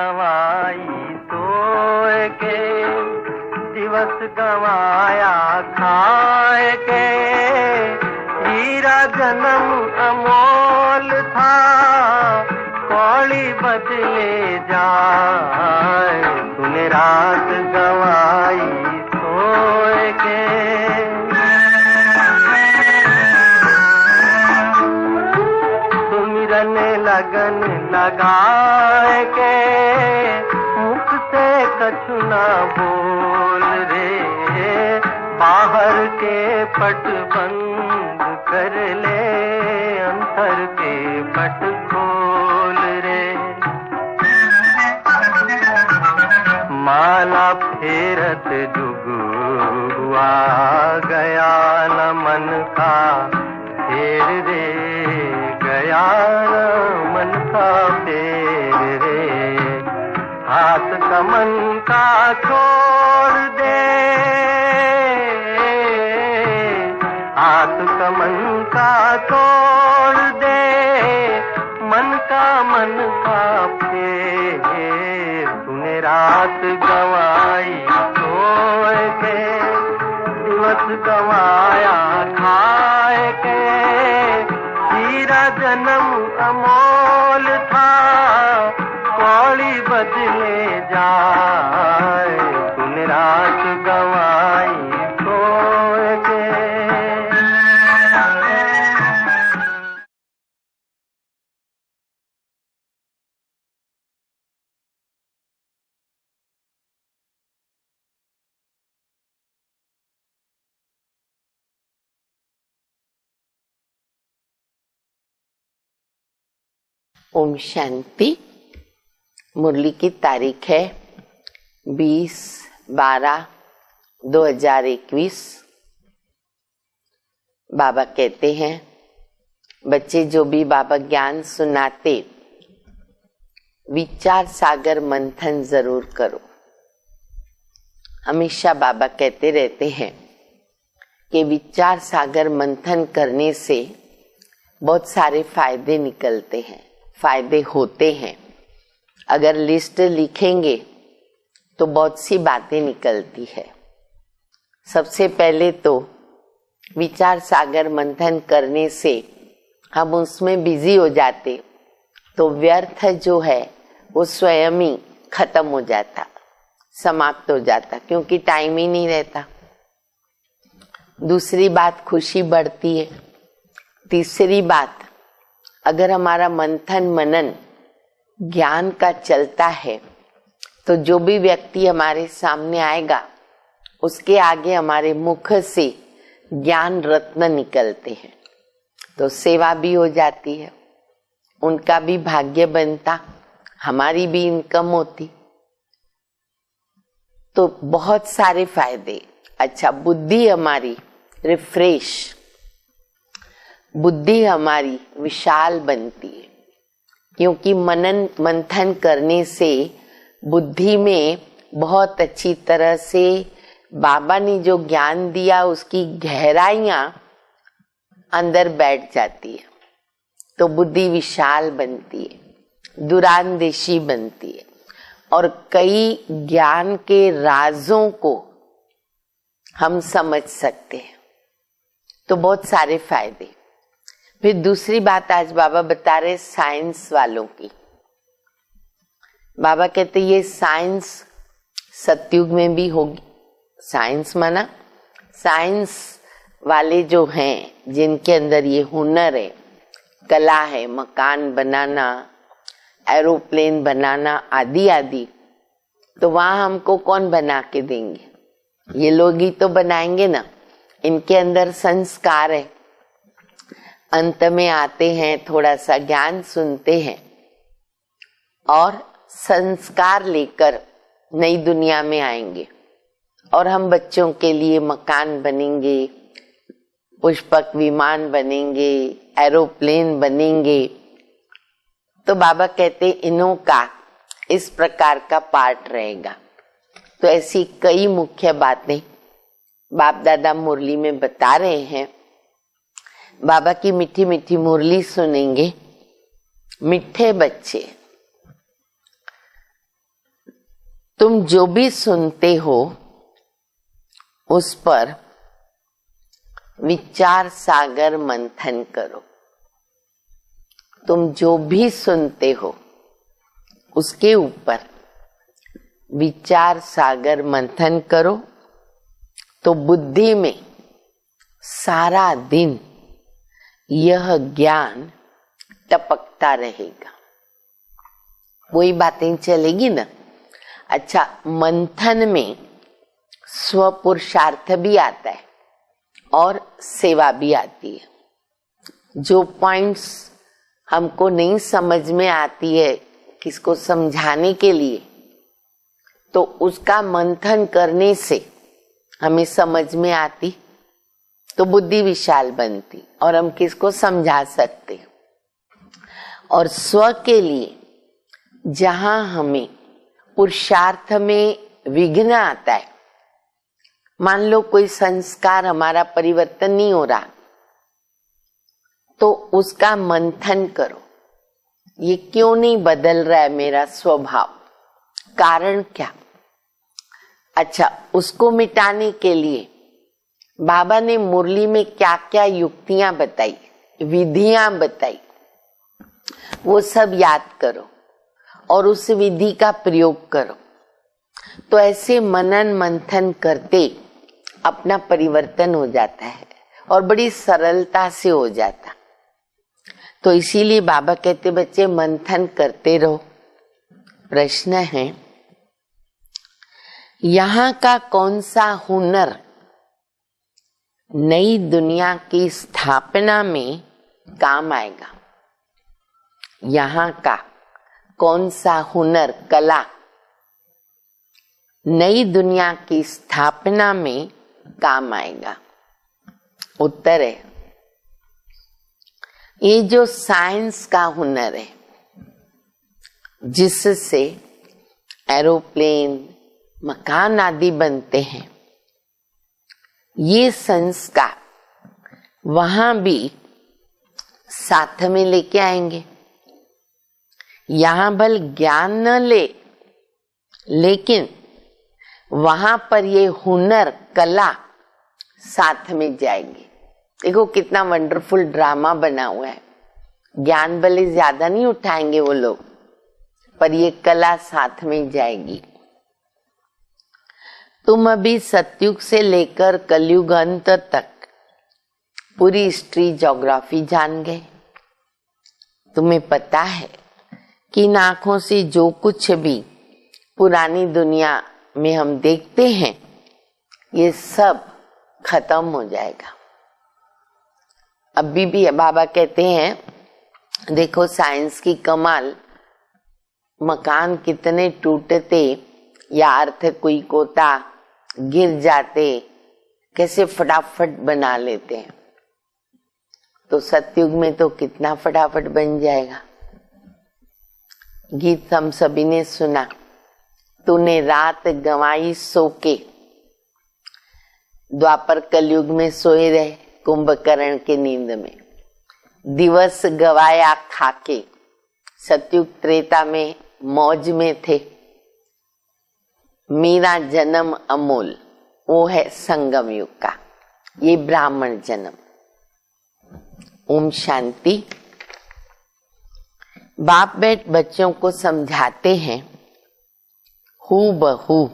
गवाई सोए के, दिवस गवाया खाए के। हीरा जन्म अमोल था, कौड़ी बदले जाए। तूने रात गवाई सोए के। सुमिरन लगन लगाए के, मुख से कछु ना बोल रे। बाहर के पट बंद कर ले, अंतर के पट खोल रे। माला फेरत जुगुआ गया न मन का फेर रे। गया न मन का फेर रे। हाथ कमन का छोड़ दे, हाथ कमन का छोड़ दे। मन का फेर। तूने रात गवाई सोए के, दिवस गवाया खाए के। हीरा जन्म अमोल था, कौड़ी बदले जाए। तूने रात गवाई सोए के। ओम शांति। मुरली की तारीख है 20/12/2021। बाबा कहते हैं, बच्चे जो भी बाबा ज्ञान सुनाते, विचार सागर मंथन जरूर करो। हमेशा बाबा कहते रहते हैं कि विचार सागर मंथन करने से बहुत सारे फायदे निकलते हैं, फायदे होते हैं। अगर लिस्ट लिखेंगे तो बहुत सी बातें निकलती है। सबसे पहले तो विचार सागर मंथन करने से हम उसमें बिजी हो जाते तो व्यर्थ जो है वो स्वयं ही खत्म हो जाता, समाप्त हो जाता, क्योंकि टाइम ही नहीं रहता। दूसरी बात, खुशी बढ़ती है। तीसरी बात, अगर हमारा मंथन मनन ज्ञान का चलता है तो जो भी व्यक्ति हमारे सामने आएगा उसके आगे हमारे मुख से ज्ञान रत्न निकलते हैं, तो सेवा भी हो जाती है, उनका भी भाग्य बनता, हमारी भी इनकम होती, तो बहुत सारे फायदे। अच्छा, बुद्धि हमारी रिफ्रेश, बुद्धि हमारी विशाल बनती है, क्योंकि मनन मंथन करने से बुद्धि में बहुत अच्छी तरह से बाबा ने जो ज्ञान दिया उसकी गहराइयां अंदर बैठ जाती है, तो बुद्धि विशाल बनती है, दूरांदेशी बनती है और कई ज्ञान के राजों को हम समझ सकते हैं। तो बहुत सारे फायदे। फिर दूसरी बात आज बाबा बता रहे साइंस वालों की। बाबा कहते ये साइंस सतयुग में भी होगी। साइंस माना साइंस वाले जो हैं, जिनके अंदर ये हुनर है, कला है, मकान बनाना, एरोप्लेन बनाना आदि आदि, तो वहां हमको कौन बना के देंगे? ये लोग ही तो बनाएंगे ना। इनके अंदर संस्कार है, अंत में आते हैं, थोड़ा सा ज्ञान सुनते हैं और संस्कार लेकर नई दुनिया में आएंगे और हम बच्चों के लिए मकान बनेंगे, पुष्पक विमान बनेंगे, एरोप्लेन बनेंगे। तो बाबा कहते इन्हों का इस प्रकार का पार्ट रहेगा। तो ऐसी कई मुख्य बातें बाप दादा मुरली में बता रहे हैं। बाबा की मीठी मीठी मुरली सुनेंगे। मीठे बच्चे तुम जो भी सुनते हो उस पर विचार सागर मंथन करो। तुम जो भी सुनते हो उसके ऊपर विचार सागर मंथन करो तो बुद्धि में सारा दिन यह ज्ञान टपकता रहेगा। वही बातें चलेगी ना। अच्छा, मंथन में स्वपुरुषार्थ भी आता है और सेवा भी आती है। जो पॉइंट्स हमको नहीं समझ में आती है किसको समझाने के लिए, तो उसका मंथन करने से हमें समझ में आती तो बुद्धि विशाल बनती और हम किसको समझा सकते। और स्व के लिए जहां हमें पुरुषार्थ में विघ्न आता है, मान लो कोई संस्कार हमारा परिवर्तन नहीं हो रहा, तो उसका मंथन करो। ये क्यों नहीं बदल रहा है मेरा स्वभाव, कारण क्या। अच्छा, उसको मिटाने के लिए बाबा ने मुरली में क्या क्या युक्तियां बताई, विधियां बताई, वो सब याद करो और उस विधि का प्रयोग करो। तो ऐसे मनन मंथन करते अपना परिवर्तन हो जाता है और बड़ी सरलता से हो जाता। तो इसीलिए बाबा कहते बच्चे मंथन करते रहो। प्रश्न है, यहाँ का कौन सा हुनर नई दुनिया की स्थापना में काम आएगा। यहाँ का कौन सा हुनर, कला नई दुनिया की स्थापना में काम आएगा। उत्तर है, ये जो साइंस का हुनर है जिससे एरोप्लेन, मकान आदि बनते हैं, ये संस्कार वहां भी साथ में लेके आएंगे। यहां भल ज्ञान न ले, लेकिन वहां पर ये हुनर, कला साथ में जाएगी। देखो कितना वंडरफुल ड्रामा बना हुआ है। ज्ञान भले ज्यादा नहीं उठाएंगे वो लोग, पर ये कला साथ में जाएगी। तुम अभी सतयुग से लेकर कलयुग अंत तक पूरी हिस्ट्री, ज्योग्राफी जान गए। तुम्हें पता है कि इन आंखों से जो कुछ भी पुरानी दुनिया में हम देखते हैं, ये सब खत्म हो जाएगा। अभी भी बाबा कहते हैं, देखो साइंस की कमाल, मकान कितने टूटते या अर्थक्वेक होता, गिर जाते, कैसे फटाफट बना लेते हैं। तो सतयुग में तो कितना फटाफट बन जाएगा। गीत हम सभी ने सुना, तूने रात गंवाई सो के। द्वापर कलयुग में सोए रहे कुंभकर्ण के नींद में, दिवस गवाया खाके। सतयुग त्रेता में मौज में थे। मेरा जन्म अमोल, वो है संगम युग का, ये ब्राह्मण जन्म। ओम शांति। बाप बेट बच्चों को समझाते हैं हूबहू,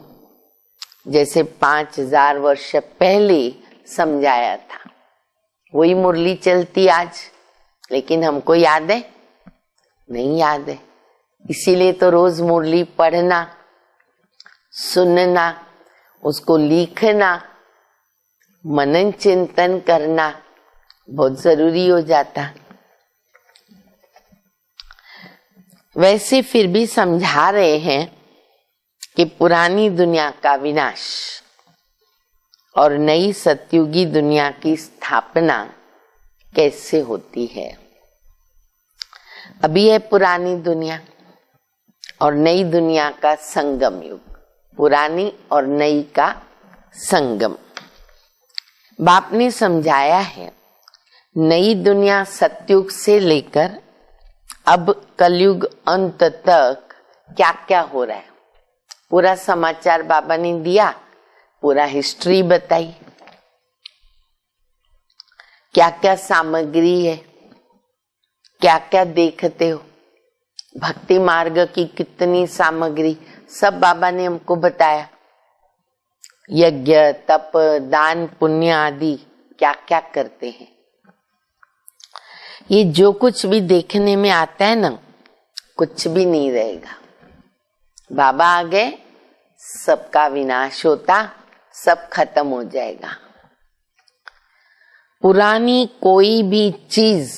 जैसे 5000 वर्ष पहले समझाया था। वही मुरली चलती आज, लेकिन हमको याद है नहीं याद है। इसीलिए तो रोज मुरली पढ़ना, सुनना, उसको लिखना, मनन चिंतन करना बहुत जरूरी हो जाता। वैसे फिर भी समझा रहे हैं कि पुरानी दुनिया का विनाश और नई सतयुगी दुनिया की स्थापना कैसे होती है। अभी है पुरानी दुनिया और नई दुनिया का संगम युग, पुरानी और नई का संगम। बाप ने समझाया है, नई दुनिया सतयुग से लेकर अब कलयुग अंत तक क्या क्या हो रहा है पूरा समाचार बाबा ने दिया, पूरा हिस्ट्री बताई, क्या क्या सामग्री है, क्या क्या देखते हो, भक्ति मार्ग की कितनी सामग्री, सब बाबा ने हमको बताया। यज्ञ, तप, दान, पुण्य आदि क्या क्या करते हैं। ये जो कुछ भी देखने में आता है ना, कुछ भी नहीं रहेगा। बाबा आ गए, सबका विनाश होता, सब खत्म हो जाएगा। पुरानी कोई भी चीज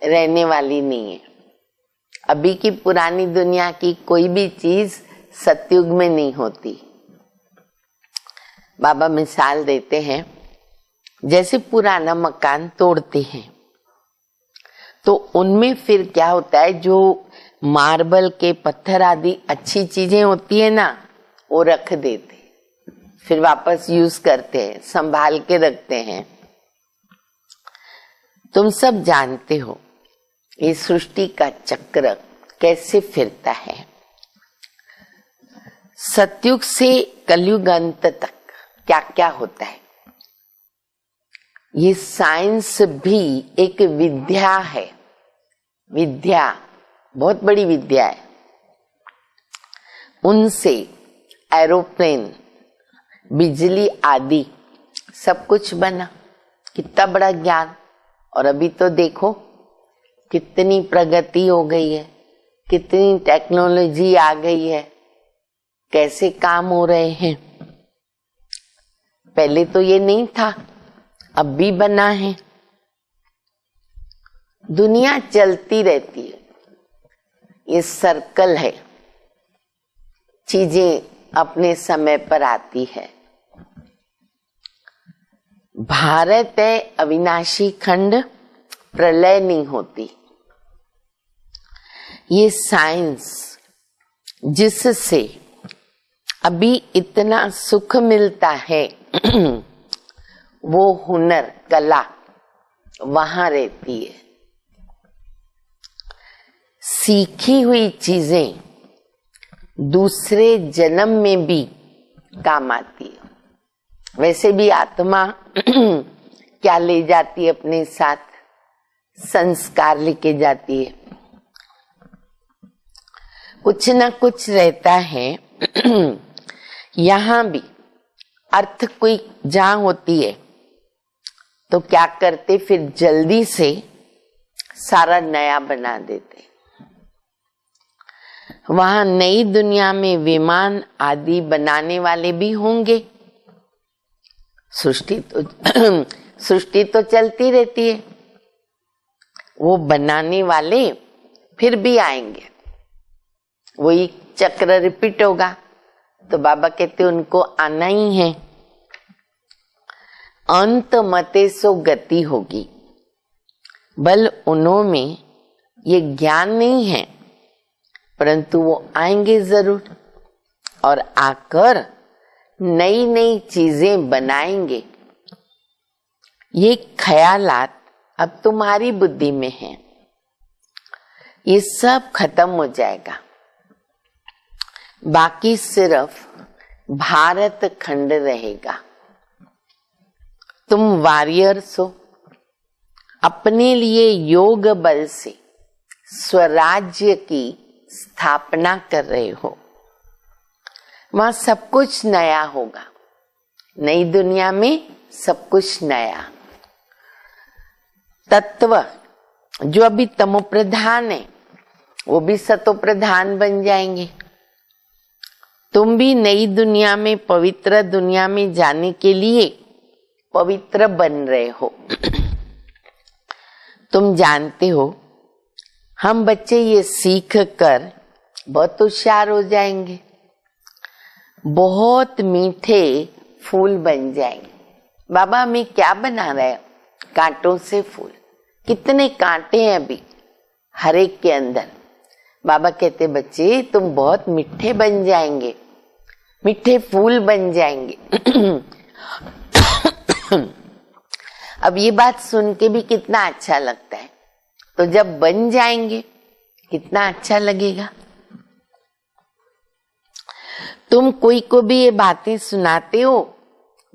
रहने वाली नहीं है। अभी की पुरानी दुनिया की कोई भी चीज सतयुग में नहीं होती। बाबा मिसाल देते हैं, जैसे पुराना मकान तोड़ते हैं तो उनमें फिर क्या होता है, जो मार्बल के पत्थर आदि अच्छी चीजें होती है ना, वो रख देते, फिर वापस यूज करते हैं, संभाल के रखते हैं। तुम सब जानते हो ये सृष्टि का चक्र कैसे फिरता है। सतयुग से कलयुग अंत तक क्या क्या होता है, ये साइंस भी एक विद्या है। विद्या बहुत बड़ी विद्या है। उनसे एरोप्लेन, बिजली आदि सब कुछ बना, कितना बड़ा ज्ञान। और अभी तो देखो कितनी प्रगति हो गई है, कितनी टेक्नोलॉजी आ गई है, कैसे काम हो रहे हैं। पहले तो ये नहीं था, अब भी बना है। दुनिया चलती रहती है, ये सर्कल है, चीजें अपने समय पर आती है। भारत है अविनाशी खंड, प्रलय नहीं होती। ये साइंस जिससे अभी इतना सुख मिलता है वो हुनर, कला वहां रहती है। सीखी हुई चीजें दूसरे जन्म में भी काम आती है। वैसे भी आत्मा क्या ले जाती है अपने साथ, संस्कार लेके जाती है, कुछ ना कुछ रहता है। यहाँ भी अर्थ कोई जहां होती है तो क्या करते, फिर जल्दी से सारा नया बना देते। वहां नई दुनिया में विमान आदि बनाने वाले भी होंगे। सृष्टि तो चलती रहती है, वो बनाने वाले फिर भी आएंगे, वही चक्र रिपीट होगा। तो बाबा कहते उनको आना ही है। अंत मते सो गति होगी। बल उन्हों में ये ज्ञान नहीं है, परंतु वो आएंगे जरूर और आकर नई नई चीजें बनाएंगे। ये ख्यालात अब तुम्हारी बुद्धि में है, ये सब खत्म हो जाएगा। बाकी सिर्फ भारत खंड रहेगा। तुम वॉरियर्स हो, अपने लिए योग बल से स्वराज्य की स्थापना कर रहे हो। वहां सब कुछ नया होगा, नई दुनिया में सब कुछ नया। तत्व जो अभी तमो प्रधान है वो भी सतो प्रधान बन जाएंगे। तुम भी नई दुनिया में, पवित्र दुनिया में जाने के लिए पवित्र बन रहे हो। तुम जानते हो हम बच्चे ये सीख कर बहुत होशियार हो जाएंगे, बहुत मीठे फूल बन जाएंगे। बाबा हमें क्या बना रहे हो? कांटों से फूल। कितने कांटे हैं अभी हर एक के अंदर। बाबा कहते बच्चे तुम बहुत मीठे बन जाएंगे, मीठे फूल बन जाएंगे। अब ये बात सुन के भी कितना अच्छा लगता है, तो जब बन जाएंगे कितना अच्छा लगेगा। तुम कोई को भी ये बातें सुनाते हो,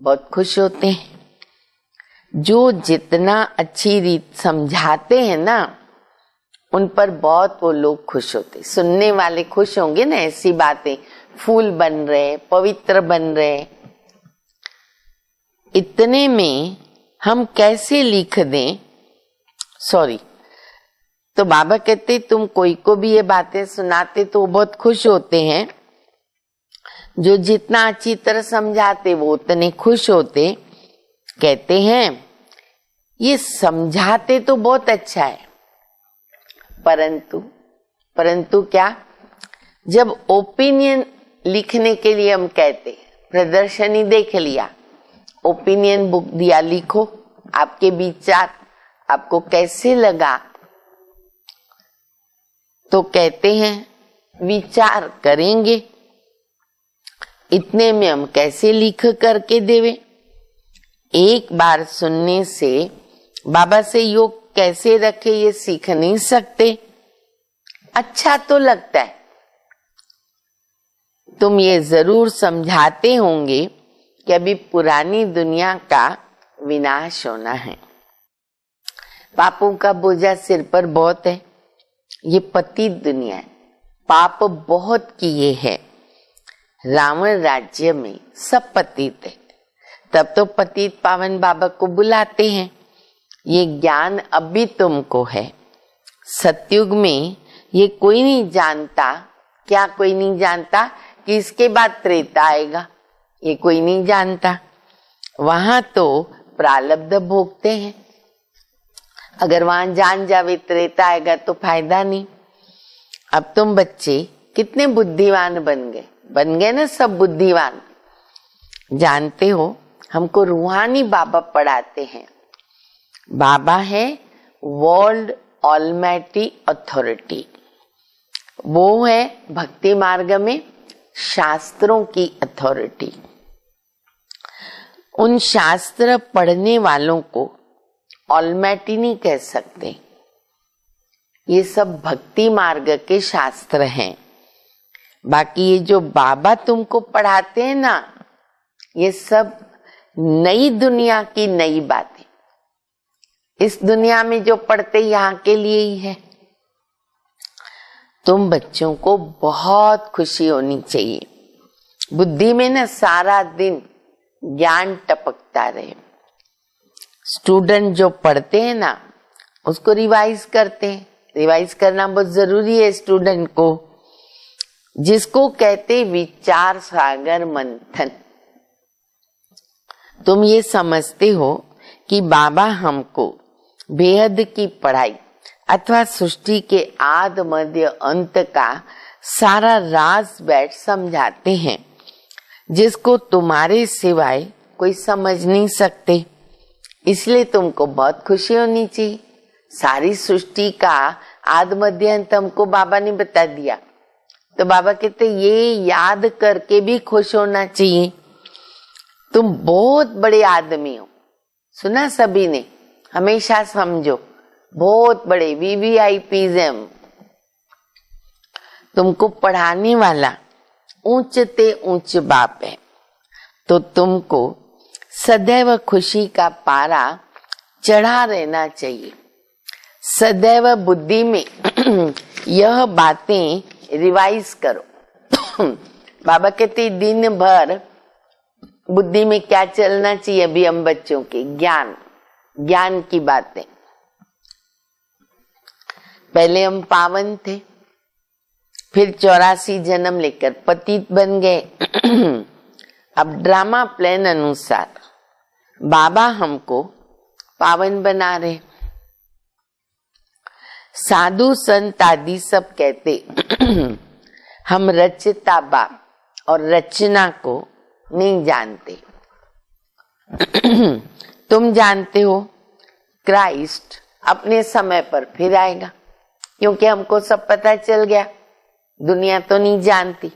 बहुत खुश होते हैं। जो जितना अच्छी रीत समझाते हैं ना, उन पर बहुत वो लोग खुश होते। सुनने वाले खुश होंगे ना, ऐसी बातें, फूल बन रहे, पवित्र बन रहे। इतने में हम कैसे लिख दें, सॉरी, तो बाबा कहते तुम कोई को भी ये बातें सुनाते तो बहुत खुश होते हैं। जो जितना अच्छी तरह समझाते वो उतने खुश होते। कहते हैं ये समझाते तो बहुत अच्छा है, परंतु क्या, जब ओपिनियन लिखने के लिए हम कहते, प्रदर्शनी देख लिया, ओपिनियन बुक दिया, लिखो आपके विचार, आपको कैसे लगा, तो कहते हैं विचार करेंगे। इतने में हम कैसे लिख करके देवे। एक बार सुनने से बाबा से योग कैसे रखे ये सीख नहीं सकते। अच्छा तो लगता है। तुम ये जरूर समझाते होंगे कि अभी पुरानी दुनिया का विनाश होना है, पापों का बोझा सिर पर बहुत है, ये पतित दुनिया है, पाप बहुत किए हैं। रावण राज्य में सब पतित है, तब तो पतित पावन बाबा को बुलाते हैं। ये ज्ञान अभी तुमको है। सतयुग में ये कोई नहीं जानता, क्या कोई नहीं जानता कि इसके बाद त्रेता आएगा, ये कोई नहीं जानता। वहां तो प्रारब्ध भोगते हैं। अगर वहां जान जावे त्रेता आएगा तो फायदा नहीं। अब तुम बच्चे कितने बुद्धिवान बन गए ना, सब बुद्धिवान। जानते हो हमको रूहानी बाबा पढ़ाते हैं। बाबा है वर्ल्ड ऑलमाइटी अथॉरिटी, वो है भक्ति मार्ग में शास्त्रों की अथॉरिटी। उन शास्त्र पढ़ने वालों को ऑलमाइटी नहीं कह सकते, ये सब भक्ति मार्ग के शास्त्र हैं। बाकी ये जो बाबा तुमको पढ़ाते हैं ना, ये सब नई दुनिया की नई बातें। इस दुनिया में जो पढ़ते यहाँ के लिए ही है। तुम बच्चों को बहुत खुशी होनी चाहिए। बुद्धि में ना सारा दिन ज्ञान टपकता रहे। स्टूडेंट जो पढ़ते हैं ना, उसको रिवाइज करते हैं। रिवाइज करना बहुत जरूरी है स्टूडेंट को, जिसको कहते विचार सागर मंथन। तुम ये समझते हो कि बाबा हमको बेहद की पढ़ाई अथवा सृष्टि के आद मध्य अंत का सारा राज बैठ समझाते हैं, जिसको तुम्हारे सिवाय कोई समझ नहीं सकते। इसलिए तुमको बहुत खुशी होनी चाहिए। सारी सृष्टि का आद मध्य अंत हमको बाबा ने बता दिया, तो बाबा कहते ये याद करके भी खुश होना चाहिए। तुम बहुत बड़े आदमी हो, सुना सभी ने, हमेशा समझो बहुत बड़े VVIPs हैं। तुमको पढ़ाने वाला ऊंचते ऊंच बाप है, तो तुमको सदैव खुशी का पारा चढ़ा रहना चाहिए। सदैव बुद्धि में यह बातें रिवाइज करो। बाबा कहते दिन भर बुद्धि में क्या चलना चाहिए। अभी हम बच्चों के ज्ञान की बातें। पहले हम पावन थे, फिर 84 जन्म लेकर पतित बन गए। अब ड्रामा प्लान अनुसार बाबा हमको पावन बना रहे। साधु संत आदि सब कहते हम रचता बाप और रचना को नहीं जानते। तुम जानते हो क्राइस्ट अपने समय पर फिर आएगा, क्योंकि हमको सब पता चल गया। दुनिया तो नहीं जानती,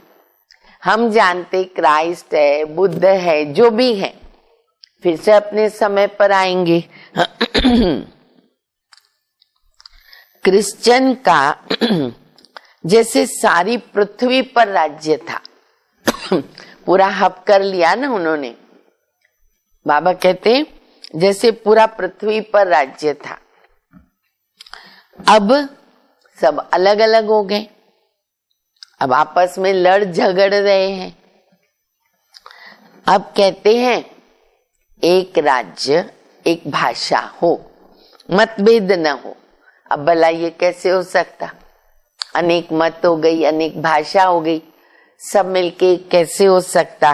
हम जानते क्राइस्ट है, बुद्ध है, जो भी है, फिर से अपने समय पर आएंगे। क्रिश्चियन का जैसे सारी पृथ्वी पर राज्य था, पूरा हब कर लिया ना उन्होंने। बाबा कहते जैसे पूरा पृथ्वी पर राज्य था, अब सब अलग अलग हो गए, अब आपस में लड़ झगड़ रहे हैं। अब कहते हैं एक राज्य एक भाषा हो, मतभेद न हो। अब भला ये कैसे हो सकता? अनेक मत हो गई, अनेक भाषा हो गई, सब मिलके कैसे हो सकता?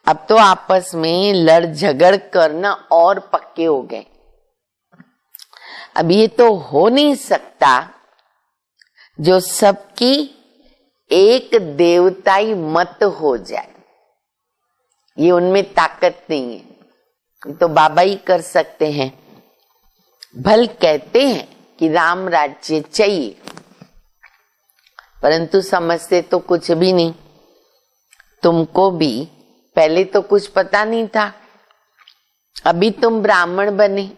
अब तो आपस में लड़ झगड़ करना और पक्के हो गए। अब ये तो हो नहीं सकता जो सबकी एक देवताई मत हो जाए, ये उनमें ताकत नहीं है, तो बाबा ही कर सकते हैं। भल कहते हैं कि राम राज्य चाहिए, परंतु समझते तो कुछ भी नहीं। तुमको भी पहले तो कुछ पता नहीं था, अभी तुम ब्राह्मण बने,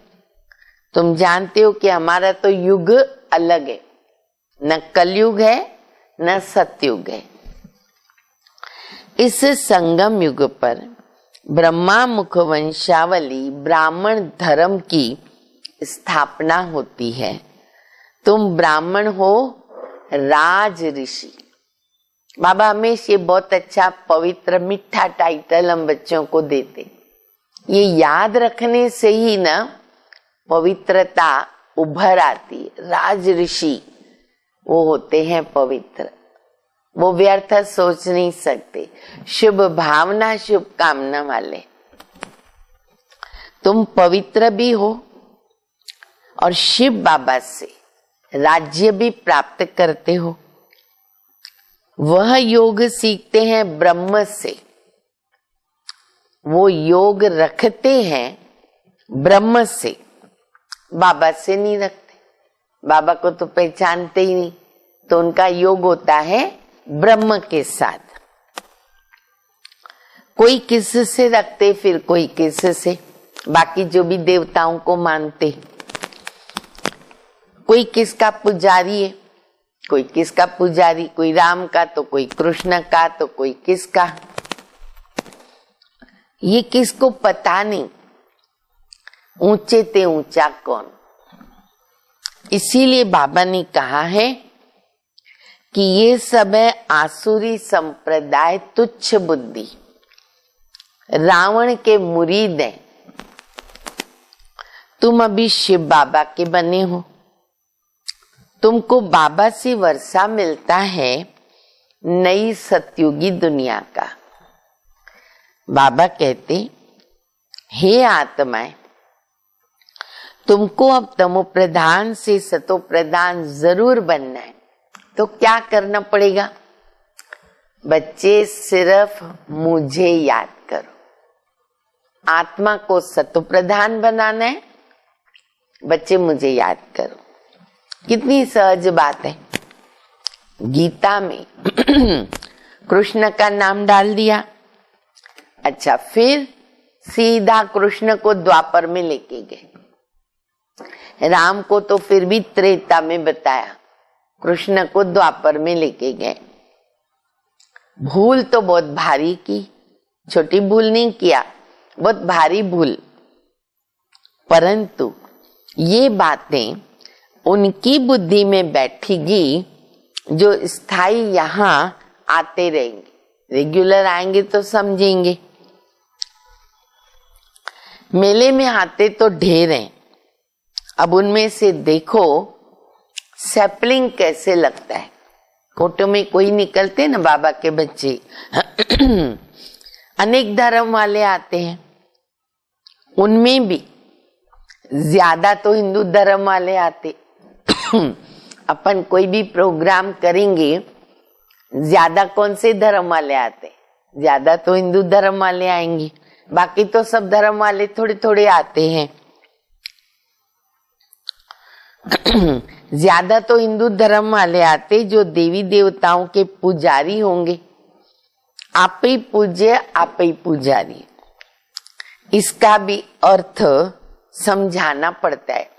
तुम जानते हो कि हमारा तो युग अलग है, न कलयुग है न सतयुग है। इस संगम युग पर ब्रह्मा मुख वंशावली ब्राह्मण धर्म की स्थापना होती है। तुम ब्राह्मण हो, राज ऋषि। बाबा हमेशा ये बहुत अच्छा पवित्र मीठा टाइटल हम बच्चों को देते, ये याद रखने से ही ना पवित्रता उभर आती है। राज ऋषि वो होते हैं पवित्र, वो व्यर्थ सोच नहीं सकते, शुभ भावना शुभ कामना वाले। तुम पवित्र भी हो और शिव बाबा से राज्य भी प्राप्त करते हो। वह योग सीखते हैं ब्रह्म से, वो योग रखते हैं ब्रह्म से, बाबा से नहीं रखते। बाबा को तो पहचानते ही नहीं, तो उनका योग होता है ब्रह्म के साथ। कोई किस से रखते, फिर कोई किस से, बाकी जो भी देवताओं को मानते, कोई किसका पुजारी है, कोई किसका पुजारी, कोई राम का तो कोई कृष्ण का तो कोई किसका, ये किसको पता नहीं। ऊंचे ते ऊंचा कौन। इसीलिए बाबा ने कहा है कि ये सब है आसुरी संप्रदाय, तुच्छ बुद्धि, रावण के मुरीद हैं। तुम अभी शिव बाबा के बने हो, तुमको बाबा से वर्षा मिलता है नई सतयुगी दुनिया का। बाबा कहते हे आत्माएं, तुमको अब तमो प्रधान से सतो प्रधान जरूर बनना है। तो क्या करना पड़ेगा? बच्चे सिर्फ मुझे याद करो। आत्मा को सतो प्रधान बनाना है, बच्चे मुझे याद करो। कितनी सहज बात है। गीता में कृष्ण का नाम डाल दिया, अच्छा फिर सीधा कृष्ण को द्वापर में लेके गए। राम को तो फिर भी त्रेता में बताया, कृष्ण को द्वापर में लेके गए। भूल तो बहुत भारी की, छोटी भूल नहीं किया, बहुत भारी भूल, परंतु ये बातें उनकी बुद्धि में बैठेगी जो स्थायी यहाँ आते रहेंगे। रेगुलर आएंगे तो समझेंगे। मेले में आते तो ढेर हैं, अब उनमें से देखो सैपलिंग कैसे लगता है। फोटो में कोई निकलते ना बाबा के बच्चे अनेक धर्म वाले आते हैं, उनमें भी ज्यादा तो हिंदू धर्म वाले आते अपन कोई भी प्रोग्राम करेंगे, ज्यादा कौन से धर्म वाले आते? ज्यादा तो हिंदू धर्म वाले आएंगे, बाकी तो सब धर्म वाले थोड़े थोड़े आते हैं। ज्यादा तो हिंदू धर्म वाले आते जो देवी देवताओं के पुजारी होंगे। आप ही पूज्य आप ही पुजारी, इसका भी अर्थ समझाना पड़ता है।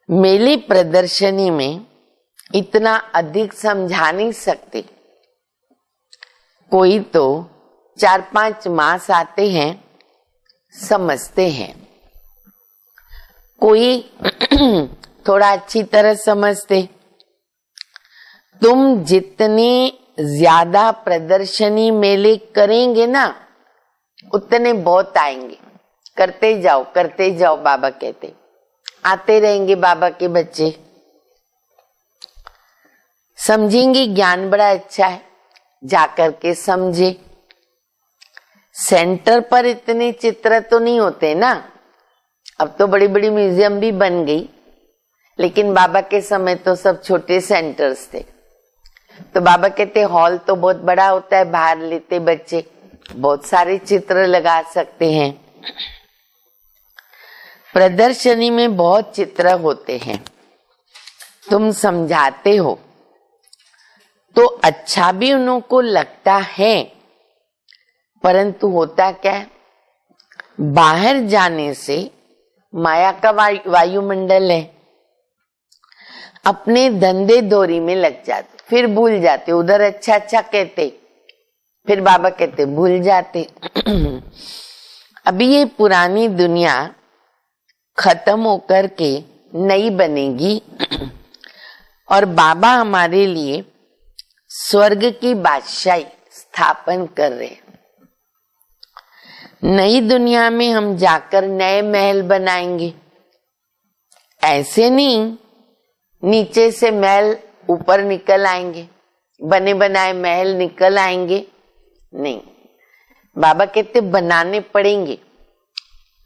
मेले प्रदर्शनी में इतना अधिक समझा नहीं सकते, कोई तो 4-5 मास आते हैं, समझते हैं, कोई थोड़ा अच्छी तरह समझते। तुम जितने ज्यादा प्रदर्शनी मेले करेंगे ना, उतने बहुत आएंगे। करते जाओ बाबा कहते, आते रहेंगे बाबा के बच्चे। समझेंगे ज्ञान बड़ा अच्छा है, जाकर के समझे। सेंटर पर इतने चित्र तो नहीं होते ना, अब तो बड़ी बड़ी म्यूजियम भी बन गई, लेकिन बाबा के समय तो सब छोटे सेंटर्स थे। तो बाबा कहते हॉल तो बहुत बड़ा होता है, बाहर लेते बच्चे, बहुत सारे चित्र लगा सकते हैं। प्रदर्शनी में बहुत चित्र होते हैं, तुम समझाते हो तो अच्छा भी उनको लगता है, परंतु होता क्या है, बाहर जाने से माया का वायुमंडल है, अपने धंधे दौरी में लग जाते, फिर भूल जाते। उधर अच्छा अच्छा कहते, फिर बाबा कहते भूल जाते। अभी ये पुरानी दुनिया खत्म होकर के नई बनेगी और बाबा हमारे लिए स्वर्ग की बादशाही स्थापन कर रहे हैं। नई दुनिया में हम जाकर नए महल बनाएंगे, ऐसे नहीं नीचे से महल ऊपर निकल आएंगे, बने बनाए महल निकल आएंगे, नहीं। बाबा कहते बनाने पड़ेंगे,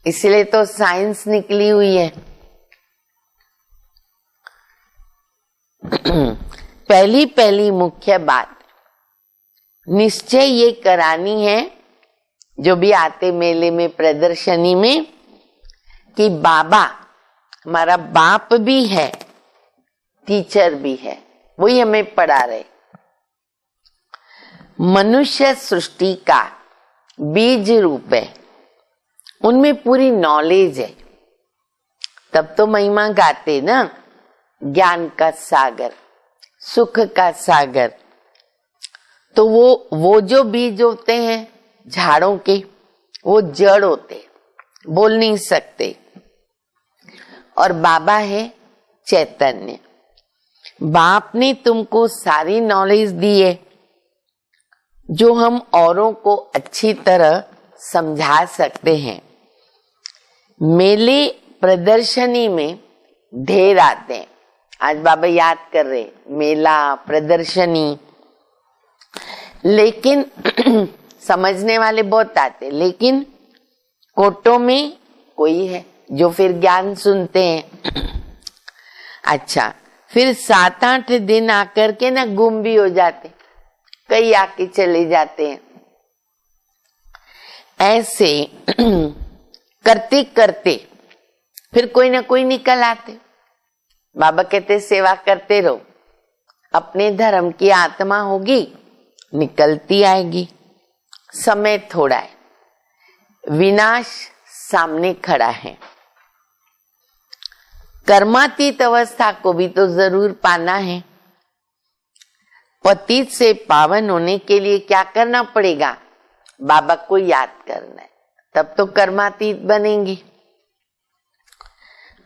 इसलिए तो साइंस निकली हुई है। पहली मुख्य बात निश्चय ये करानी है, जो भी आते मेले में प्रदर्शनी में, कि बाबा हमारा बाप भी है, टीचर भी है, वही हमें पढ़ा रहे। मनुष्य सृष्टि का बीज रूप है, उनमें पूरी नॉलेज है, तब तो महिमा गाते ना, ज्ञान का सागर, सुख का सागर। तो वो जो बीज होते हैं झाड़ों के, वो जड़ होते, बोल नहीं सकते, और बाबा है चैतन्य। बाप ने तुमको सारी नॉलेज दी है, जो हम औरों को अच्छी तरह समझा सकते हैं। मेले प्रदर्शनी में ढेर आते हैं, आज बाबा याद कर रहे, मेला प्रदर्शनी, लेकिन समझने वाले बहुत आते, लेकिन कोटों में कोई है जो फिर ज्ञान सुनते हैं। अच्छा, फिर 7-8 दिन आकर के ना गुम भी हो जाते, कई आके चले जाते हैं। ऐसे करते करते फिर कोई ना कोई निकल आते। बाबा कहते सेवा करते रहो, अपने धर्म की आत्मा होगी, निकलती आएगी। समय थोड़ा है, विनाश सामने खड़ा है। कर्मातीत अवस्था को भी तो जरूर पाना है। पतित से पावन होने के लिए क्या करना पड़ेगा? बाबा को याद करना है, तब तो कर्मातीत बनेंगे।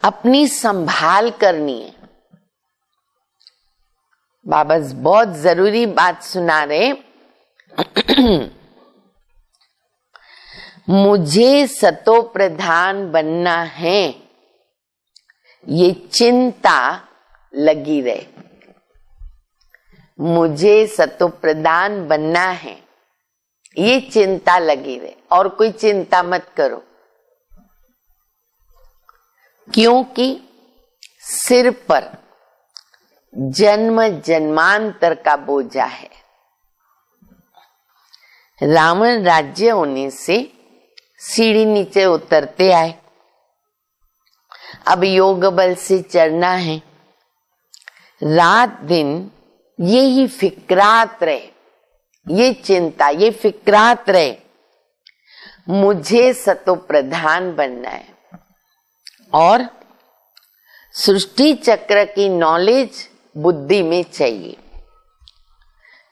अपनी संभाल करनी है। बाबा बहुत जरूरी बात सुना रहे। मुझे सतो प्रधान बनना है, ये चिंता लगी रहे। मुझे सतो प्रधान बनना है, ये चिंता लगी रहे, और कोई चिंता मत करो, क्योंकि सिर पर जन्म जन्मांतर का बोझा है। रावण राज्य होने से सीढ़ी नीचे उतरते आए, अब योग बल से चढ़ना है। रात दिन यही फिक्रात रहे, ये चिंता, ये फिक्रात रहे, मुझे सतो प्रधान बनना है। और सृष्टि चक्र की नॉलेज बुद्धि में चाहिए।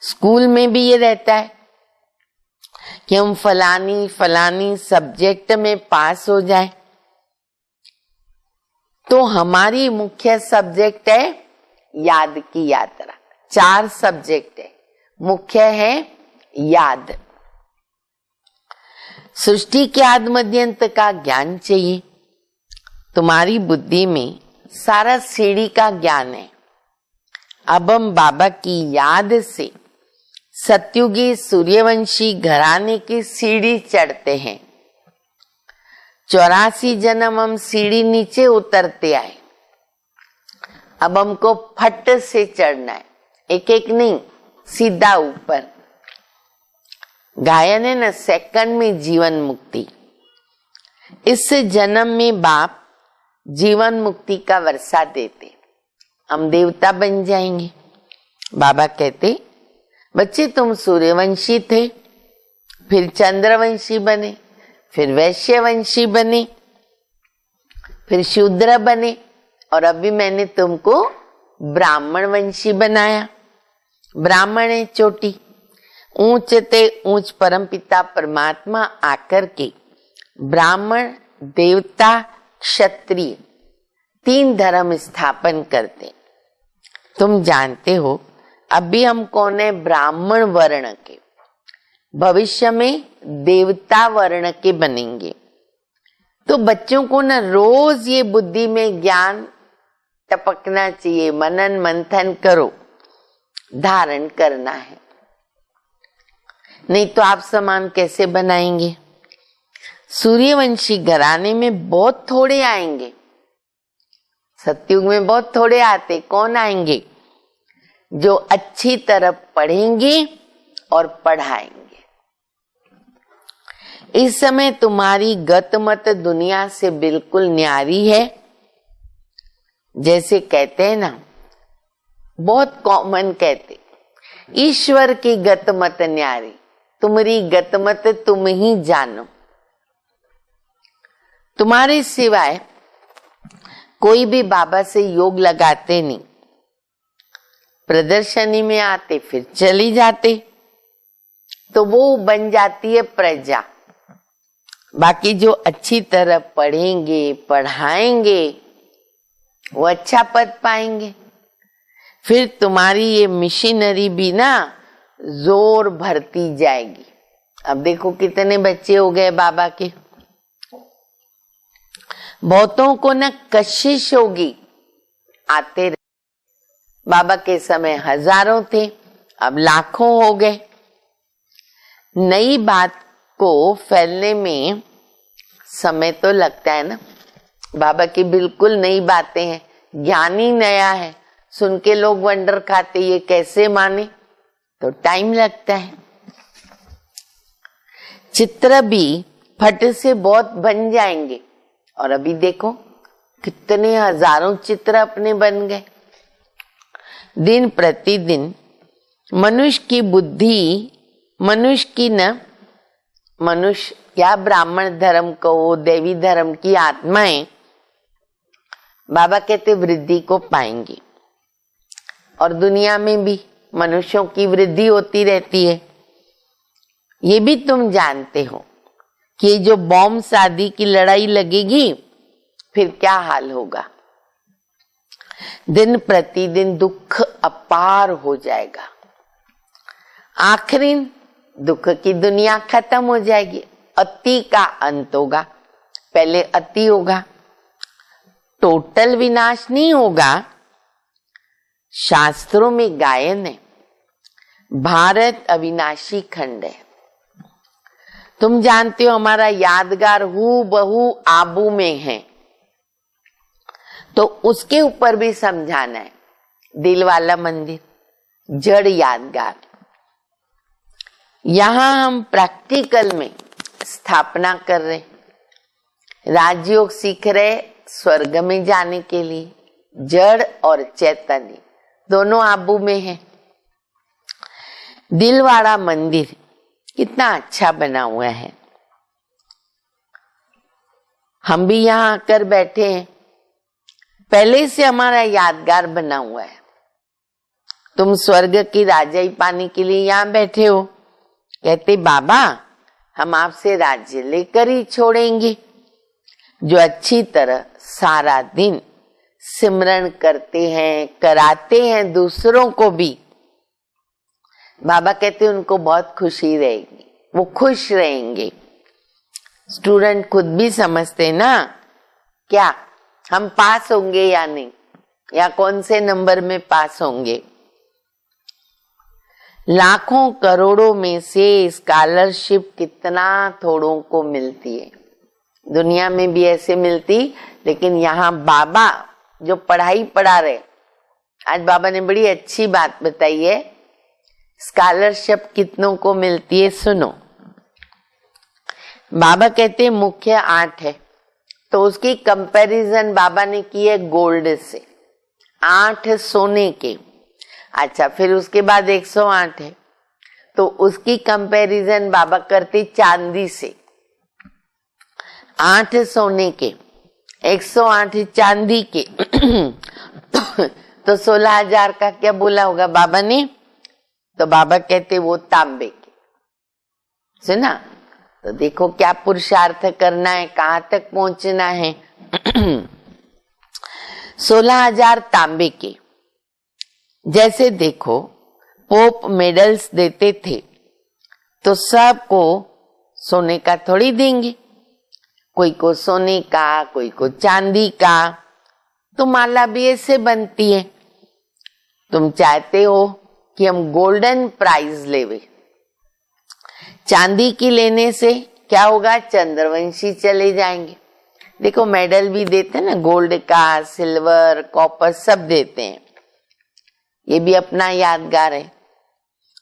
स्कूल में भी ये रहता है, कि हम फलानी फलानी सब्जेक्ट में पास हो जाए। तो हमारी मुख्य सब्जेक्ट है याद की यात्रा। 4 सब्जेक्ट है, मुख्य है याद। सृष्टि के आदि मध्यंत का ज्ञान चाहिए। तुम्हारी बुद्धि में सारा सीढ़ी का ज्ञान है। अब हम बाबा की याद से सतयुगी सूर्यवंशी घराने की सीढ़ी चढ़ते हैं। 84 जन्म हम सीढ़ी नीचे उतरते आए। अब हमको फट से चढ़ना है, एक एक नहीं, सीधा ऊपर। गायन है ना, सेकंड में जीवन मुक्ति। इस जन्म में बाप जीवन मुक्ति का वर्षा देते, हम देवता बन जाएंगे। बाबा कहते बच्चे तुम सूर्यवंशी थे, फिर चंद्रवंशी बने, फिर वैश्यवंशी बने, फिर शूद्र बने, और अभी मैंने तुमको ब्राह्मण वंशी बनाया। ब्राह्मण है चोटी, ऊंच ते ऊंच परमपिता परमात्मा आकर के ब्राह्मण, देवता, क्षत्रिय 3 धर्म स्थापन करते। तुम जानते हो अभी हम कौन है? ब्राह्मण वर्ण के, भविष्य में देवता वर्ण के बनेंगे। तो बच्चों को ना रोज ये बुद्धि में ज्ञान टपकना चाहिए, मनन मंथन करो, धारण करना है, नहीं तो आप समान कैसे बनाएंगे? सूर्यवंशी घराने में बहुत थोड़े आएंगे, सतयुग में बहुत थोड़े आते। कौन आएंगे? जो अच्छी तरह पढ़ेंगे और पढ़ाएंगे। इस समय तुम्हारी गत मत दुनिया से बिल्कुल न्यारी है। जैसे कहते हैं ना, बहुत कॉमन कहते, ईश्वर की गत मत न्यारी, तुम्हारी गत मत तुम ही जानो। तुम्हारे सिवाय कोई भी बाबा से योग लगाते नहीं। प्रदर्शनी में आते फिर चली जाते, तो वो बन जाती है प्रजा। बाकी जो अच्छी तरह पढ़ेंगे पढ़ाएंगे वो अच्छा पद पाएंगे। फिर तुम्हारी ये मिशनरी भी ना जोर भरती जाएगी। अब देखो कितने बच्चे हो गए बाबा के। बहुतों को ना कशिश होगी, आते रहे। बाबा के समय हजारों थे, अब लाखों हो गए। नई बात को फैलने में समय तो लगता है ना। बाबा की बिल्कुल नई बातें हैं, ज्ञान ही नया है, सुन के लोग वंडर खाते, ये कैसे माने, तो टाइम लगता है। चित्र भी फट से बहुत बन जाएंगे, और अभी देखो कितने हजारों चित्र अपने बन गए। दिन प्रतिदिन मनुष्य की बुद्धि, मनुष्य की न, मनुष्य या ब्राह्मण धर्म को, देवी धर्म की आत्माएं बाबा कहते वृद्धि को पाएंगी। और दुनिया में भी मनुष्यों की वृद्धि होती रहती है। ये भी तुम जानते हो कि जो बॉम्ब शादी की लड़ाई लगेगी फिर क्या हाल होगा। दिन प्रतिदिन दुख अपार हो जाएगा। आखिरी दुख की दुनिया खत्म हो जाएगी। अति का अंत होगा, पहले अति होगा, टोटल विनाश नहीं होगा। शास्त्रों में गायन है, भारत अविनाशी खंड है। तुम जानते हो हमारा यादगार हूबहू आबू में है, तो उसके ऊपर भी समझाना है। दिल वाला मंदिर, जड़ यादगार। यहां हम प्रैक्टिकल में स्थापना कर रहे, राजयोग सीख रहे स्वर्ग में जाने के लिए। जड़ और चैतन्य दोनों आबू में है। दिल वाला मंदिर कितना अच्छा बना हुआ है। हम भी यहाँ आकर बैठे हैं, पहले से हमारा यादगार बना हुआ है। तुम स्वर्ग की राजाई पाने के लिए यहाँ बैठे हो। कहते बाबा हम आपसे राज्य लेकर ही छोड़ेंगे। जो अच्छी तरह सारा दिन सिमरन करते हैं, कराते हैं दूसरों को भी, बाबा कहते हैं उनको बहुत खुशी रहेगी, वो खुश रहेंगे। स्टूडेंट खुद भी समझते ना, क्या हम पास होंगे या नहीं, या कौन से नंबर में पास होंगे। लाखों करोड़ों में से स्कॉलरशिप कितना थोड़ों को मिलती है। दुनिया में भी ऐसे मिलती, लेकिन यहाँ बाबा जो पढ़ाई पढ़ा रहे, आज बाबा ने बड़ी अच्छी बात बताई है। स्कॉलरशिप कितनों को मिलती है सुनो। बाबा कहते हैं मुख्य 8 है, तो उसकी कंपैरिजन बाबा ने की है गोल्ड से, 8 सोने के। अच्छा, फिर उसके बाद 108 है, तो उसकी कंपैरिजन बाबा करते चांदी से। 8 सोने के, 108 चांदी के तो 16,000 का क्या बोला होगा बाबा ने? तो बाबा कहते वो तांबे के। सुना? तो देखो क्या पुरुषार्थ करना है, कहां तक पहुंचना है। 16,000 तांबे के। जैसे देखो पोप मेडल्स देते थे, तो सबको सोने का थोड़ी देंगे, कोई को सोने का, कोई को चांदी का। तो माला भी ऐसे बनती है। तुम चाहते हो कि हम गोल्डन प्राइज लेवे, चांदी की लेने से क्या होगा, चंद्रवंशी चले जाएंगे। देखो मेडल भी देते हैं ना, गोल्ड का, सिल्वर, कॉपर सब देते हैं, ये भी अपना यादगार है।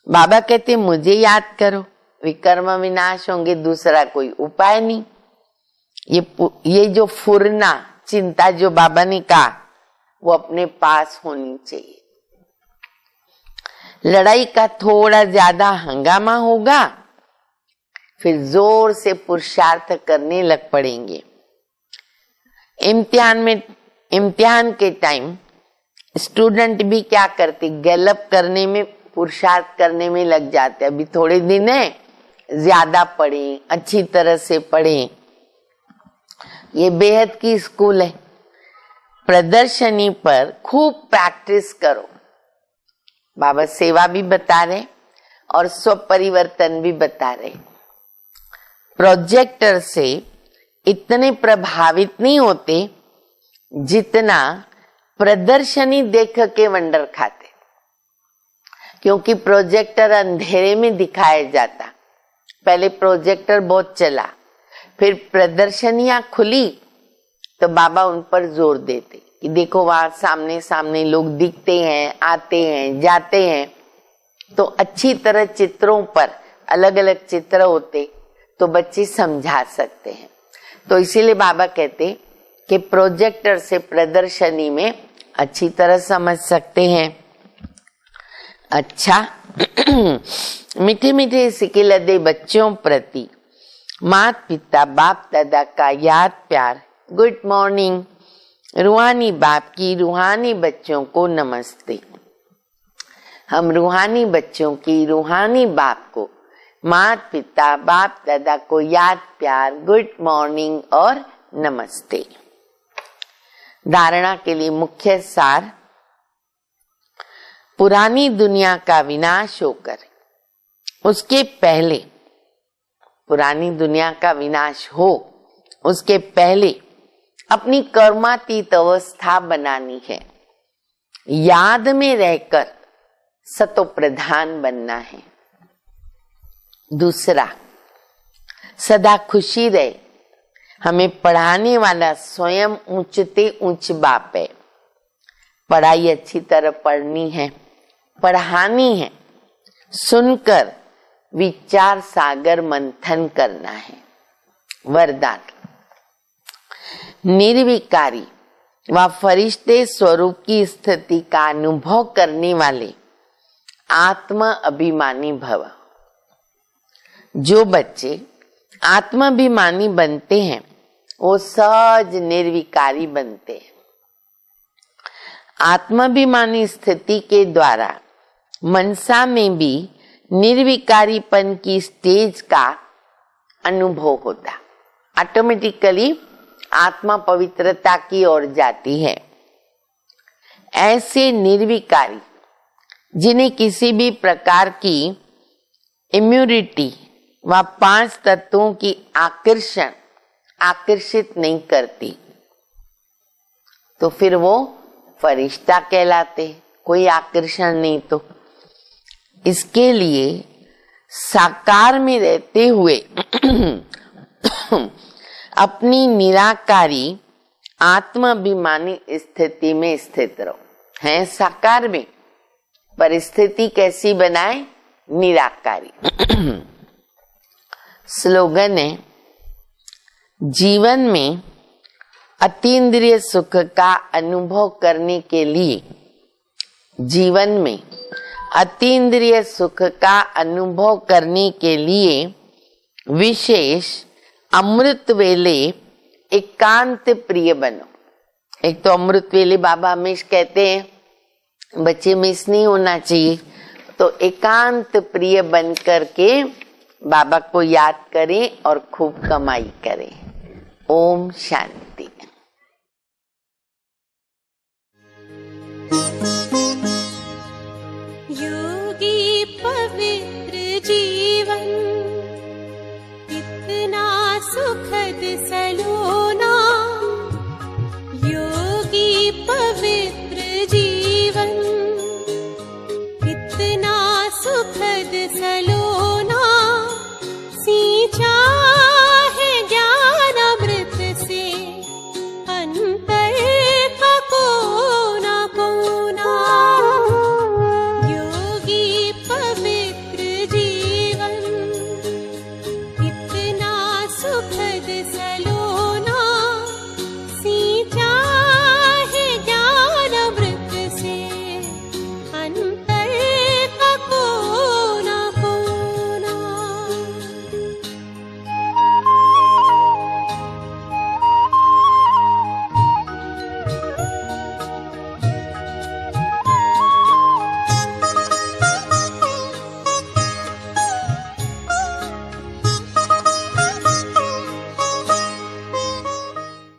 बाबा कहते मुझे याद करो, विकर्म विनाश होंगे, दूसरा कोई उपाय नहीं। ये जो फुरना चिंता जो बाबा ने कहा, वो अपने पास होनी चाहिए। लड़ाई का थोड़ा ज्यादा हंगामा होगा, फिर जोर से पुरुषार्थ करने लग पड़ेंगे। इम्तिहान के टाइम स्टूडेंट भी क्या करते, गैलप करने में, पुरुषार्थ करने में लग जाते। अभी थोड़े दिन है, ज्यादा पढ़ें, अच्छी तरह से पढ़ें। ये बेहद की स्कूल है। प्रदर्शनी पर खूब प्रैक्टिस करो। बाबा सेवा भी बता रहे और स्व परिवर्तन भी बता रहे। प्रोजेक्टर से इतने प्रभावित नहीं होते जितना प्रदर्शनी देख के वंडर खाते, क्योंकि प्रोजेक्टर अंधेरे में दिखाया जाता। पहले प्रोजेक्टर बहुत चला, फिर प्रदर्शनियां खुली तो बाबा उन पर जोर देते कि देखो वहां सामने सामने लोग दिखते हैं, आते हैं, जाते हैं। तो अच्छी तरह चित्रों पर अलग अलग चित्र होते तो बच्चे समझा सकते हैं। तो इसीलिए बाबा कहते कि प्रोजेक्टर से प्रदर्शनी में अच्छी तरह समझ सकते हैं। अच्छा मीठे मीठे सिके लदे बच्चों प्रति माता पिता बाप दादा का याद प्यार, गुड मॉर्निंग। रूहानी बाप की रूहानी बच्चों को नमस्ते। हम रूहानी बच्चों की रूहानी बाप को, माता पिता बाप दादा को याद प्यार, गुड मॉर्निंग और नमस्ते। धारणा के लिए मुख्य सार, पुरानी दुनिया का विनाश होकर उसके पहले, पुरानी दुनिया का विनाश हो उसके पहले अपनी कर्मातीत अवस्था बनानी है। याद में रहकर सतो प्रधान बनना है। दूसरा, सदा खुशी रहे। हमें पढ़ाने वाला स्वयं ऊंचते ऊंच बाप है। पढ़ाई अच्छी तरह पढ़नी है, पढ़ानी है, सुनकर विचार सागर मंथन करना है। वरदान, निर्विकारी व फरिश्ते स्वरूप की स्थिति का अनुभव करने वाले आत्म अभिमानी भव। जो बच्चे आत्माभिमानी बनते हैं वो सहज निर्विकारी बनते हैं। आत्माभिमानी स्थिति के द्वारा मनसा में भी निर्विकारीपन की स्टेज का अनुभव होता, ऑटोमेटिकली आत्मा पवित्रता की ओर जाती है। ऐसे निर्विकारी जिन्हें किसी भी प्रकार की इम्यूनिटी व 5 तत्वों की आकर्षित नहीं करती, तो फिर वो फरिश्ता कहलाते, कोई आकर्षण नहीं। तो इसके लिए साकार में रहते हुए अपनी निराकारी आत्माभिमानी स्थिति में स्थित रहो। है साकार में, परिस्थिति कैसी बनाए? निराकारी। स्लोगन है, जीवन में अतीन्द्रिय सुख का अनुभव करने के लिए, जीवन में अतीन्द्रिय सुख का अनुभव करने के लिए विशेष अमृत वेले एकांत प्रिय बनो। एक तो अमृत वेले बाबा हमेशा कहते हैं बच्चे मिस नहीं होना चाहिए, तो एकांत प्रिय बन करके बाबा को याद करें और खूब कमाई करें। ओम शांति। योगी पवित्र जीवन कितना सुखद सल